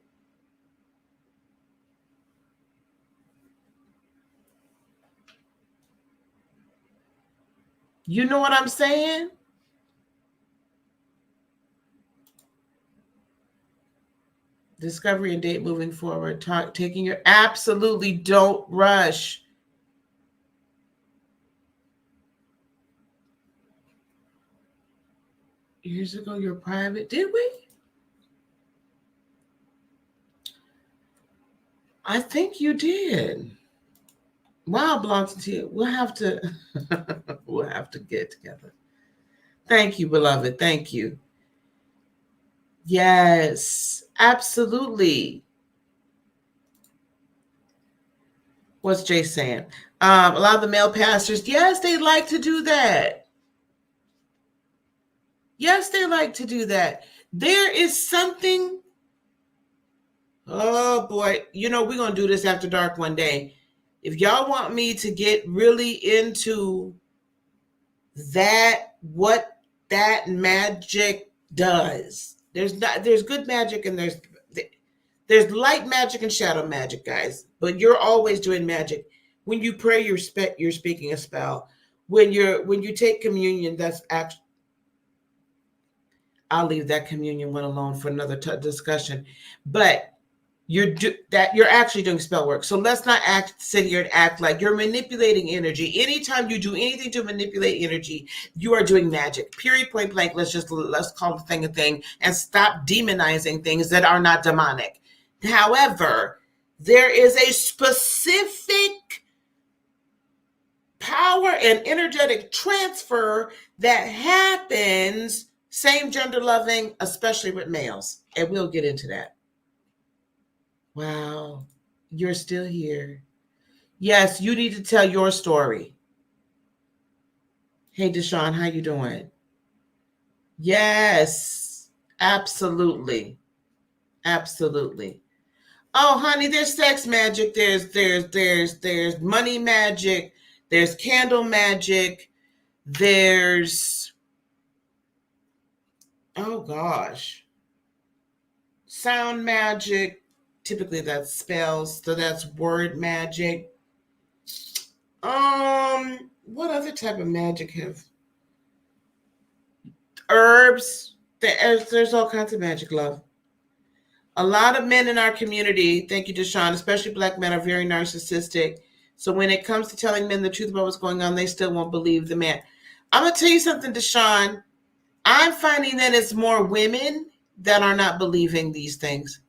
you know what I'm saying? Discovery and date moving forward. Taking your absolutely don't rush. Years ago, you're private. Did we? I think you did. Wow, Blonde, we'll have to get together. Thank you, beloved. Thank you. Yes, absolutely. What's Jay saying? A lot of the male pastors, yes, they like to do that. Yes, they like to do that. There is something. Oh boy, we're going to do this after dark one day. If y'all want me to get really into what that magic does, there's good magic and there's light magic and shadow magic, guys. But you're always doing magic. When you pray, you're speaking a spell. When you take communion, that's actually, I'll leave that communion one alone for another discussion. But you're actually doing spell work. So let's not sit here and act like you're manipulating energy. Anytime you do anything to manipulate energy, you are doing magic. Period, point blank. Let's call the thing a thing and stop demonizing things that are not demonic. However, there is a specific power and energetic transfer that happens, same gender loving, especially with males. And we'll get into that. Wow, you're still here. Yes, you need to tell your story. Hey, Deshaun, how you doing? Yes, absolutely. Absolutely. Oh, honey, there's sex magic. There's money magic. There's candle magic. There's, oh gosh, sound magic. Typically that's spells, so that's word magic. What other type of magic have? Herbs. There's all kinds of magic, love. A lot of men in our community, thank you, Deshaun, especially black men, are very narcissistic. So when it comes to telling men the truth about what's going on, they still won't believe the man. I'm going to tell you something, Deshaun. I'm finding that it's more women that are not believing these things.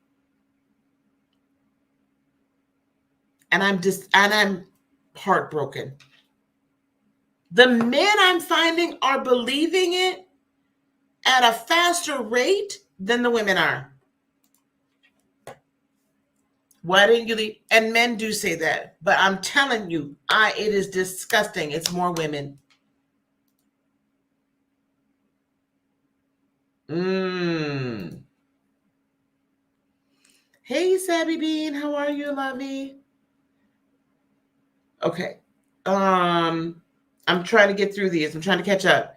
And I'm heartbroken. The men I'm finding are believing it at a faster rate than the women are. Why didn't you leave? And men do say that, but I'm telling you, it is disgusting. It's more women. Hey, Sabby Bean, how are you, lovey? Okay. I'm trying to get through these. I'm trying to catch up.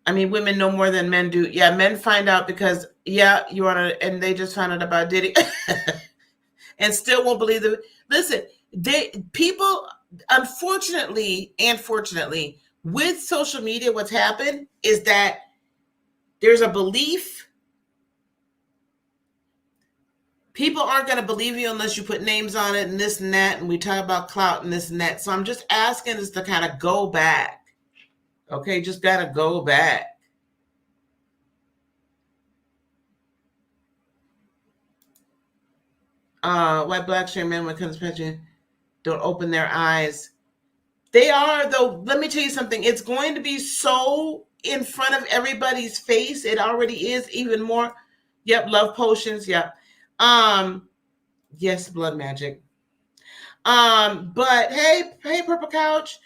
I mean, women know more than men do. Yeah, men find out because, yeah, you want to, and they just found out about Diddy and still won't believe it. Listen, people, unfortunately and fortunately, with social media, what's happened is that there's a belief. People aren't going to believe you unless you put names on it and this and that, and we talk about clout and this and that. So I'm just asking us to kind of go back. Okay, just got to go back. White black straight men, when it comes to pension, don't open their eyes. They are, though. Let me tell you something. It's going to be so in front of everybody's face. It already is even more. Yep, love potions. Yep. Yes, blood magic. But hey, Purple Couch.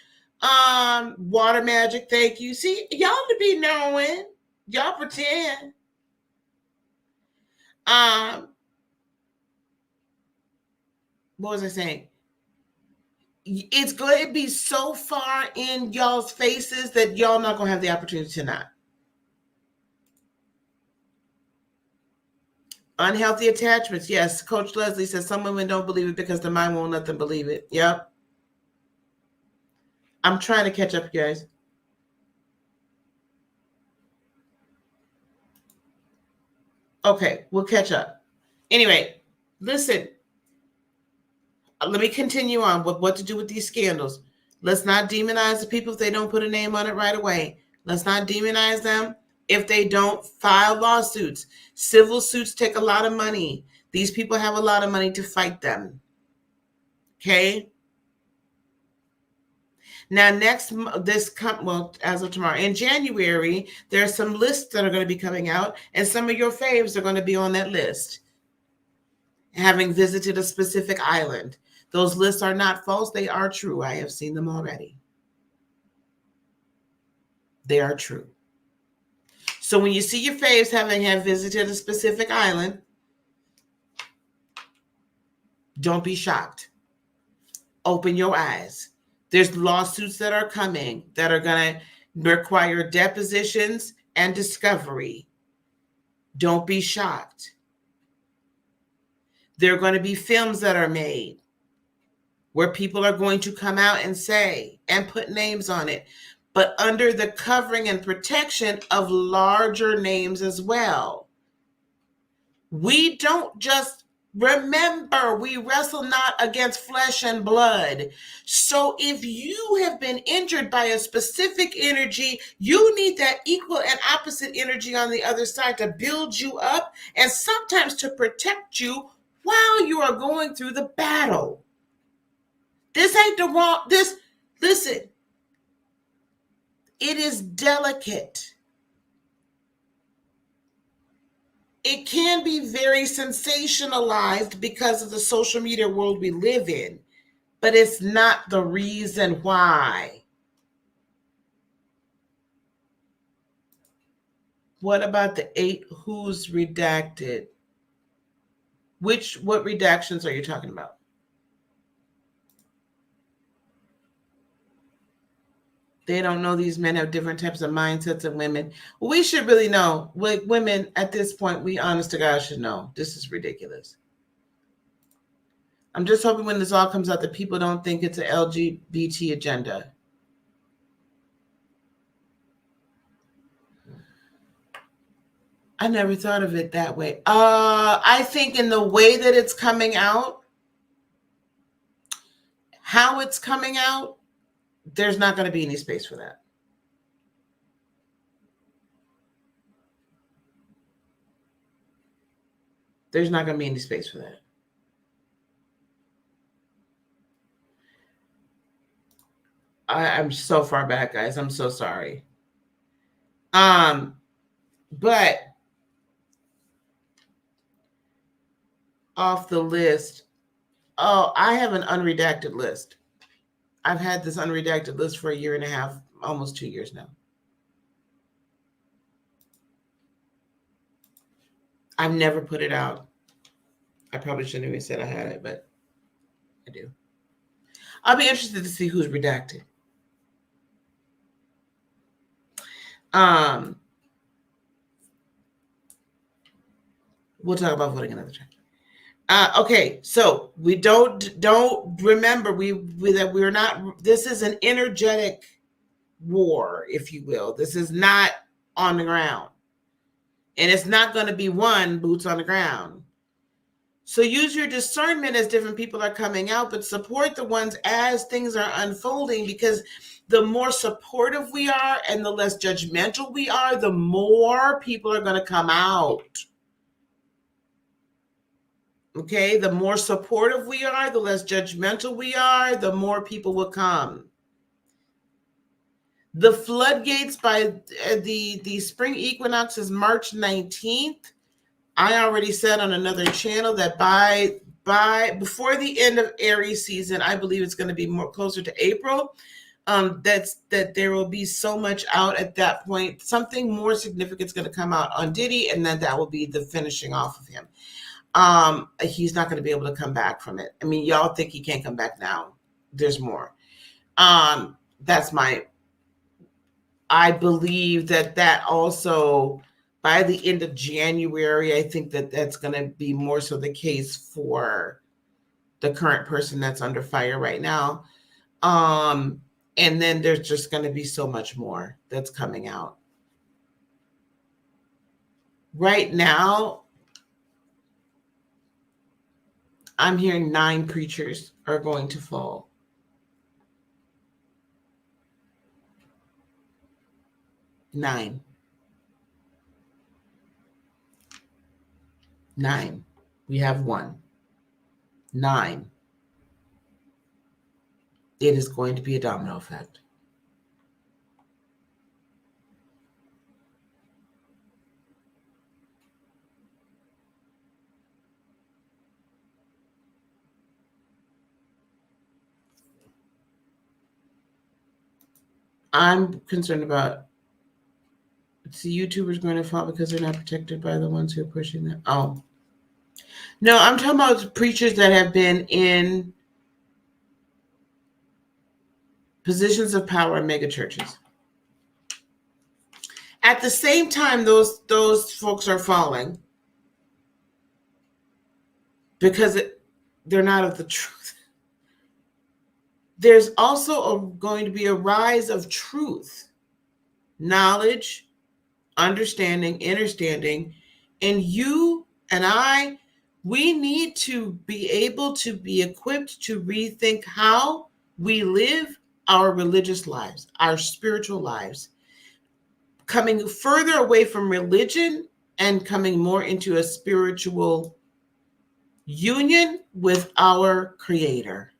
Water magic. Thank you. See, y'all to be knowing. Y'all pretend. What was I saying? It's going to be so far in y'all's faces that y'all not going to have the opportunity to not. Unhealthy attachments. Yes. Coach Leslie says some women don't believe it because the mind won't let them believe it. Yep. I'm trying to catch up, you guys. Okay, we'll catch up. Anyway, listen. Let me continue on with what to do with these scandals. Let's not demonize the people if they don't put a name on it right away. Let's not demonize them if they don't file lawsuits. Civil suits take a lot of money. These people have a lot of money to fight them. Okay? Now, as of tomorrow, in January, there are some lists that are going to be coming out, and some of your faves are going to be on that list, having visited a specific island. Those lists are not false. They are true. I have seen them already. They are true. So when you see your faves having visited a specific island, don't be shocked. Open your eyes. There's lawsuits that are coming that are going to require depositions and discovery. Don't be shocked. There are going to be films that are made where people are going to come out and say and put names on it, but under the covering and protection of larger names as well. We don't just remember, we wrestle not against flesh and blood. So if you have been injured by a specific energy, you need that equal and opposite energy on the other side to build you up and sometimes to protect you while you are going through the battle. This ain't the wrong, listen, it is delicate. It can be very sensationalized because of the social media world we live in, but it's not the reason why. What about the 8 who's redacted? What redactions are you talking about? They don't know these men have different types of mindsets than women. We should really know. Like women at this point, we honest to God should know. This is ridiculous. I'm just hoping when this all comes out that people don't think it's an LGBT agenda. I never thought of it that way. I think in the way that it's coming out, how it's coming out, there's not going to be any space for that. There's not going to be any space for that. I'm so far back, guys. I'm so sorry. But off the list, I have an unredacted list. I've had this unredacted list for 1.5 years, almost 2 years now. I've never put it out. I probably shouldn't even said I had it, but I do. I'll be interested to see who's redacted. We'll talk about voting another time. Okay, so we don't remember that we're not. This is an energetic war, if you will. This is not on the ground, and it's not going to be one boots on the ground. So use your discernment as different people are coming out, but support the ones as things are unfolding, because the more supportive we are and the less judgmental we are, the more people are going to come out. Okay, the more supportive we are, the less judgmental we are, the more people will come. The floodgates by the spring equinox is March 19th. I already said on another channel that by before the end of Aries season, I believe it's going to be more closer to April. That there will be so much out at that point. Something more significant is going to come out on Diddy, and then that will be the finishing off of him. He's not going to be able to come back from it. I mean, y'all think he can't come back now. There's more. I believe that also by the end of January, I think that's going to be more so the case for the current person that's under fire right now. And then there's just going to be so much more that's coming out. Right now, I'm hearing 9 preachers are going to fall. 9. 9. We have 1. 9. It is going to be a domino effect. I'm concerned about the YouTubers going to fall because they're not protected by the ones who are pushing them. Oh. No, I'm talking about preachers that have been in positions of power in mega churches. At the same time, those folks are falling because they're not of the truth. There's also going to be a rise of truth, knowledge, understanding, understanding, and you and I, we need to be able to be equipped to rethink how we live our religious lives, our spiritual lives, coming further away from religion and coming more into a spiritual union with our Creator.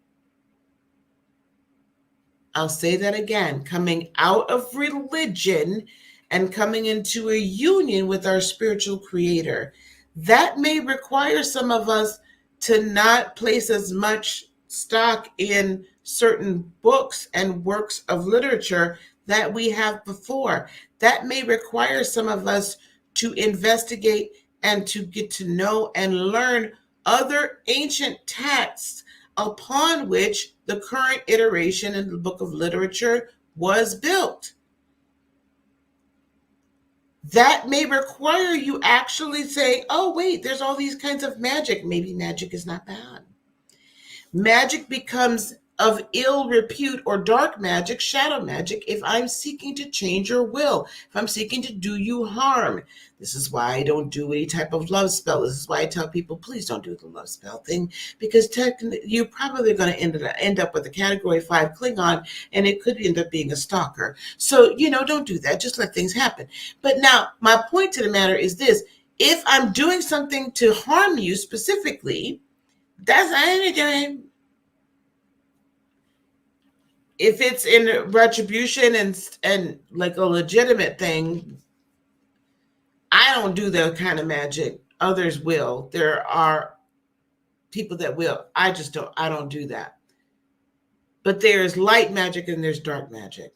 I'll say that again, coming out of religion and coming into a union with our spiritual Creator. That may require some of us to not place as much stock in certain books and works of literature that we have before. That may require some of us to investigate and to get to know and learn other ancient texts upon which the current iteration in the book of literature was built. That may require you actually say, oh, wait, there's all these kinds of magic. Maybe magic is not bad. Magic becomes of ill repute or dark magic, shadow magic, if I'm seeking to change your will, if I'm seeking to do you harm. This is why I don't do any type of love spell. This is why I tell people, please don't do the love spell thing, because technically you're probably going to end up with a category 5 Klingon, and it could end up being a stalker. So, don't do that. Just let things happen. But now, my point to the matter is this. If I'm doing something to harm you specifically, that's anything. If it's in retribution and like a legitimate thing, I don't do that kind of magic. Others will. There are people that will. I don't do that. But there's light magic and there's dark magic.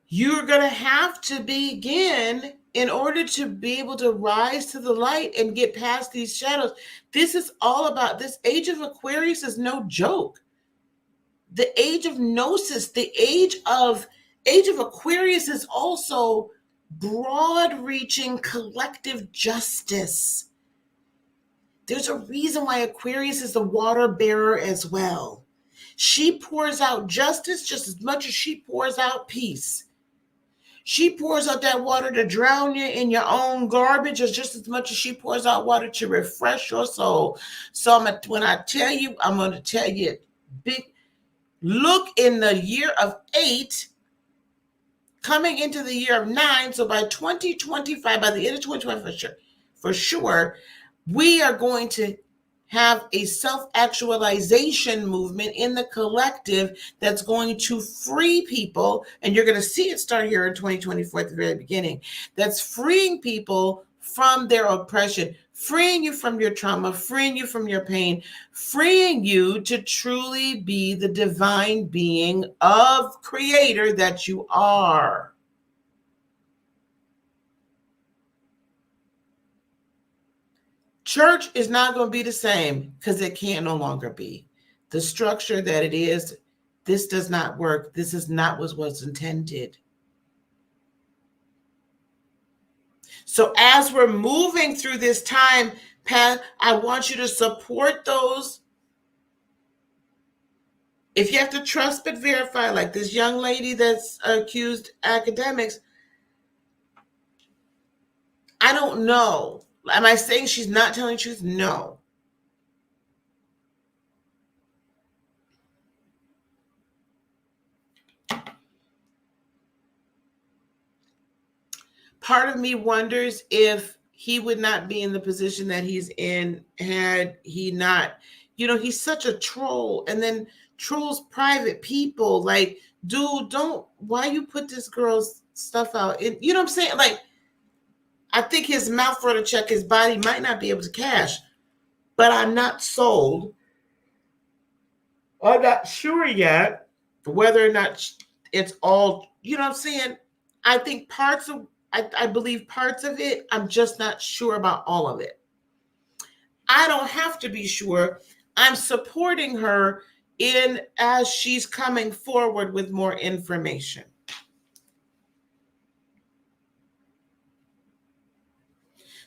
You're going to have to begin, in order to be able to rise to the light and get past these shadows. This is all about, this age of Aquarius is no joke. The age of Gnosis, the age of Aquarius is also broad-reaching collective justice. There's a reason why Aquarius is the water bearer as well. She pours out justice just as much as she pours out peace. She pours out that water to drown you in your own garbage just as much as she pours out water to refresh your soul. So when I tell you, I'm going to tell you, look in the year of 8, coming into the year of 9. So by 2025, by the end of 2025, for sure, we are going to have a self-actualization movement in the collective that's going to free people. And you're going to see it start here in 2024 at the very beginning. That's freeing people from their oppression, freeing you from your trauma, freeing you from your pain, freeing you to truly be the divine being of creator that you are. Church is not going to be the same because it can no longer be. The structure that it is, this does not work. This is not what was intended. So as we're moving through this time, Pat, I want you to support those. If you have to trust but verify, like this young lady that's accused academics, I don't know. Am I saying she's not telling the truth? No. Part of me wonders if he would not be in the position that he's in had he not, he's such a troll. And then trolls private people. Like, dude, why you put this girl's stuff out? And you know what I'm saying? Like, I think his mouth wrote a check, his body might not be able to cash. But I'm not sold. I'm not sure yet whether or not it's all, you know what I'm saying? I think I believe parts of it. I'm just not sure about all of it. I don't have to be sure. I'm supporting her as she's coming forward with more information.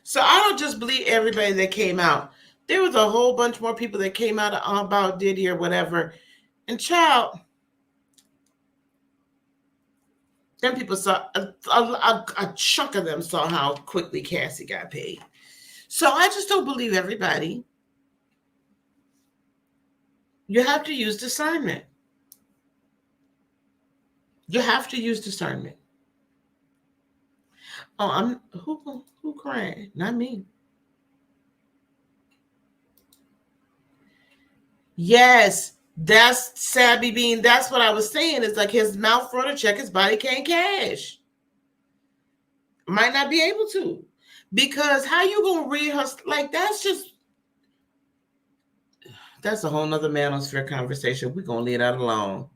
So I don't just believe everybody that came out. There was a whole bunch more people that came out about Diddy or whatever. And child, then people saw, a chunk of them saw how quickly Cassie got paid. So I just don't believe everybody. You have to use discernment. You have to use discernment. Oh, who crying? Not me. Yes, that's Sabby Bean. That's what I was saying. It's like his mouth wrote a check, his body can't cash. Might not be able to. Because how you gonna read her? Like, that's a whole nother manosphere conversation. We're gonna leave that alone.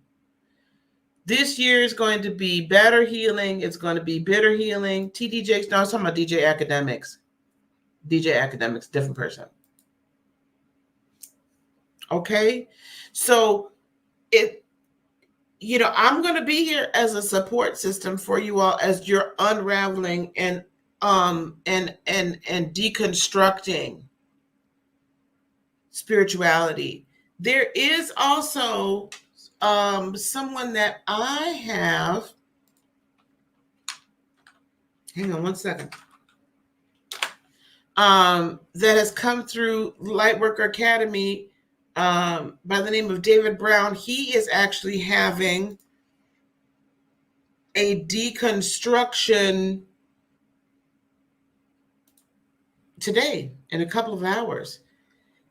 This year is going to be better healing. It's going to be bitter healing. TDJ, no, I was talking about DJ Academics. DJ Academics, different person. Okay, so I'm going to be here as a support system for you all as you're unraveling and deconstructing spirituality. There is also someone that I have. Hang on one second. That has come through Lightworker Academy by the name of David Brown. He is actually having a deconstruction today in a couple of hours.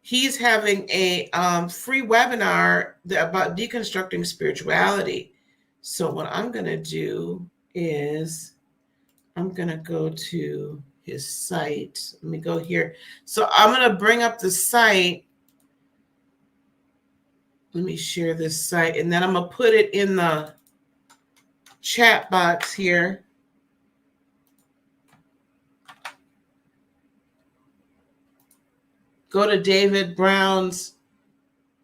He's having a free webinar about deconstructing spirituality. So what I'm going to do is I'm going to go to his site. Let me go here. So I'm going to bring up the site. Let me share this site, and then I'm going to put it in the chat box here. Go to David Brown's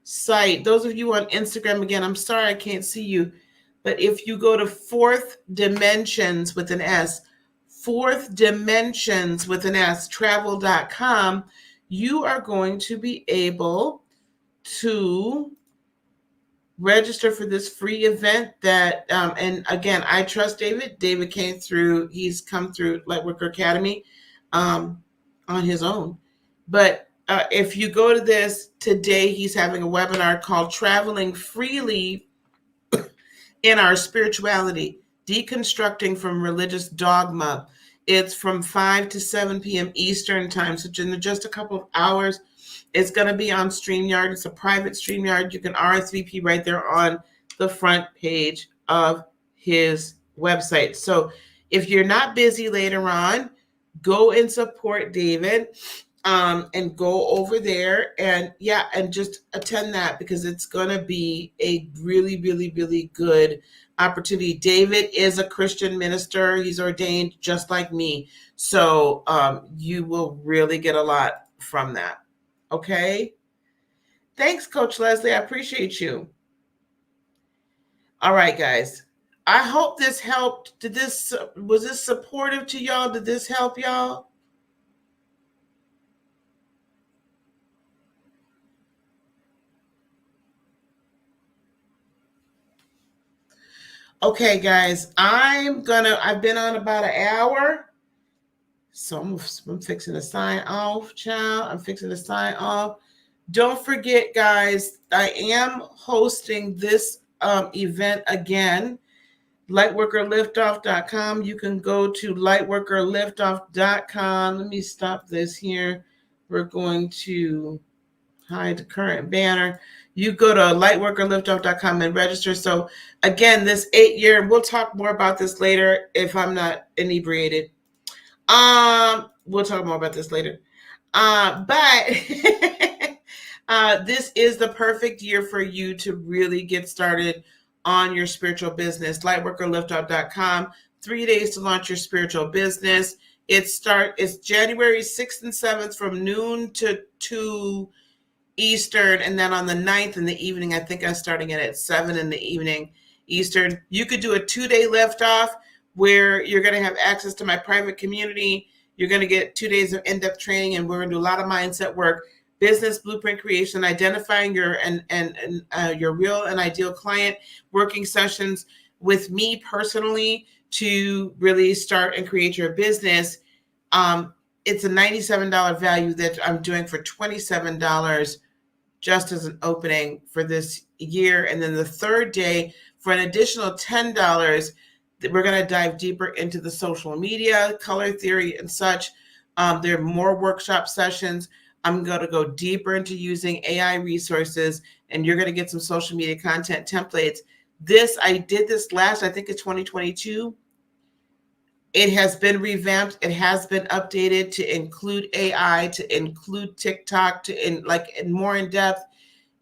site. Those of you on Instagram, again, I'm sorry I can't see you, but if you go to Fourth Dimensions with an S, Fourth Dimensions with an S, travel.com, you are going to be able to register for this free event that, and again, I trust David. David he's come through Lightworker Academy on his own. But if you go to this today, he's having a webinar called Traveling Freely in Our Spirituality, Deconstructing from Religious Dogma. It's from 5 to 7 p.m. Eastern time. So in just a couple of hours, it's going to be on StreamYard. It's a private StreamYard. You can RSVP right there on the front page of his website. So if you're not busy later on, go and support David. And go over there and just attend that, because it's going to be a really, really, really good opportunity. David is a Christian minister. He's ordained just like me. So you will really get a lot from that. Okay. Thanks, Coach Leslie. I appreciate you. All right, guys. I hope this helped. Was this supportive to y'all? Did this help y'all? Okay, guys, I've been on about an hour. So I'm fixing to sign off, child. I'm fixing to sign off. Don't forget, guys, I am hosting this event again. Lightworkerliftoff.com. You can go to lightworkerliftoff.com. Let me stop this here. We're going to hide the current banner. You go to lightworkerliftoff.com and register. So again, this 8-year, we'll talk more about this later if I'm not inebriated. We'll talk more about this later. But this is the perfect year for you to really get started on your spiritual business. Lightworkerliftoff.com. 3 days to launch your spiritual business. It's January 6th and 7th from noon to 2 Eastern, and then on the 9th in the evening, I think I'm starting it at 7 in the evening Eastern. You could do a 2-day liftoff where you're going to have access to my private community. You're going to get 2 days of in-depth training, and we're going to do a lot of mindset work, business blueprint creation, identifying your real and ideal client, working sessions with me personally to really start and create your business. It's a $97 value that I'm doing for $27 just as an opening for this year. And then the third day, for an additional $10, we're going to dive deeper into the social media, color theory, and such. There are more workshop sessions. I'm going to go deeper into using AI resources, and you're going to get some social media content templates. I did this last, I think it's 2022. It has been revamped. It has been updated to include AI, to include TikTok, more in depth.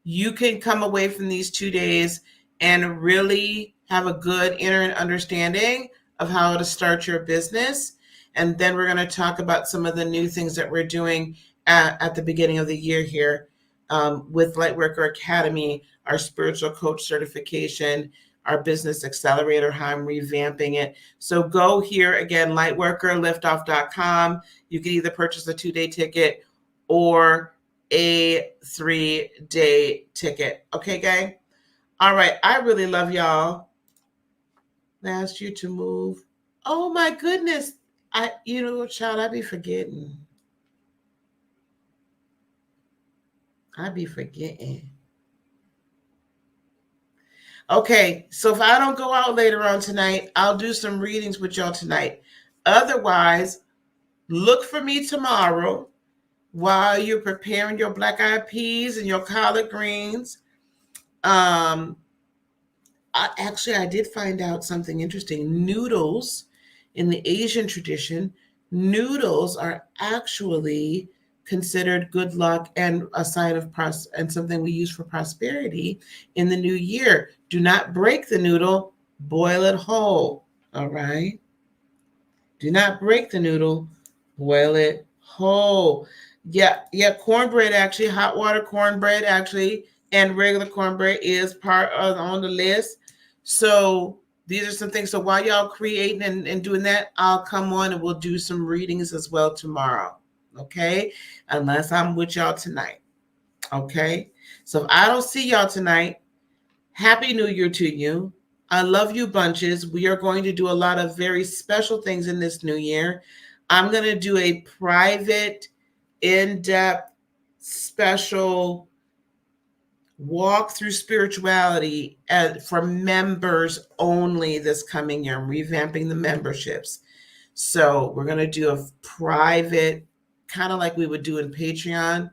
You can come away from these 2 days and really have a good inner understanding of how to start your business. And then we're going to talk about some of the new things that we're doing at the beginning of the year here with Lightworker Academy, our spiritual coach certification, our business accelerator, how I'm revamping it. So go here again, lightworkerliftoff.com. You can either purchase a 2-day ticket or a 3-day ticket. Okay, gang? All right. I really love y'all. I asked you to move. Oh my goodness. Child, I be forgetting. Okay, so if I don't go out later on tonight, I'll do some readings with y'all tonight. Otherwise, look for me tomorrow while you're preparing your black-eyed peas and your collard greens. I did find out something interesting. Noodles, in the Asian tradition, noodles are actually considered good luck and a sign of and something we use for prosperity in the new year. Do not break the noodle, boil it whole. All right. Do not break the noodle, boil it whole. Yeah, cornbread actually, hot water cornbread actually, and regular cornbread is part of on the list. So these are some things. So while y'all creating and doing that, I'll come on and we'll do some readings as well tomorrow. Okay, unless I'm with y'all tonight. Okay, so if I don't see y'all tonight, Happy New Year to you. I love you bunches. We are going to do a lot of very special things in this new year. I'm going to do a private, in-depth, special walk through spirituality for members only this coming year. I'm revamping the memberships. So we're going to do a private, kind of like we would do in Patreon,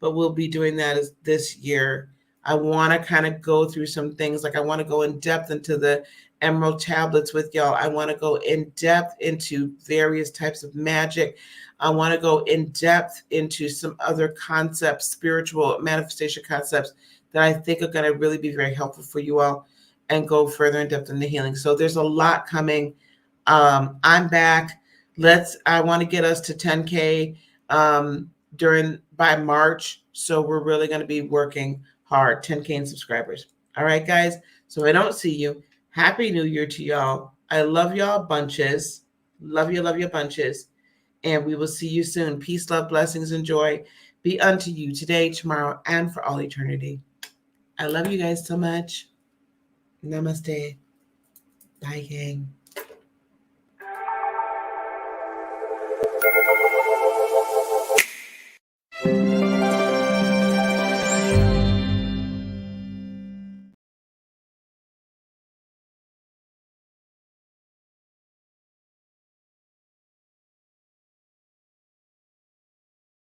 but we'll be doing that this year. I want to kind of go through some things. Like I want to go in depth into the emerald tablets with y'all. I want to go in depth into various types of magic. I want to go in depth into some other concepts, spiritual manifestation concepts that I think are going to really be very helpful for you all and go further in depth in the healing. So there's a lot coming. I'm back. I want to get us to 10K by March. So we're really going to be working hard, 10K in subscribers. All right, guys. So I don't see you. Happy New Year to y'all. I love y'all bunches. Love you bunches. And we will see you soon. Peace, love, blessings, and joy be unto you today, tomorrow, and for all eternity. I love you guys so much. Namaste. Bye, gang.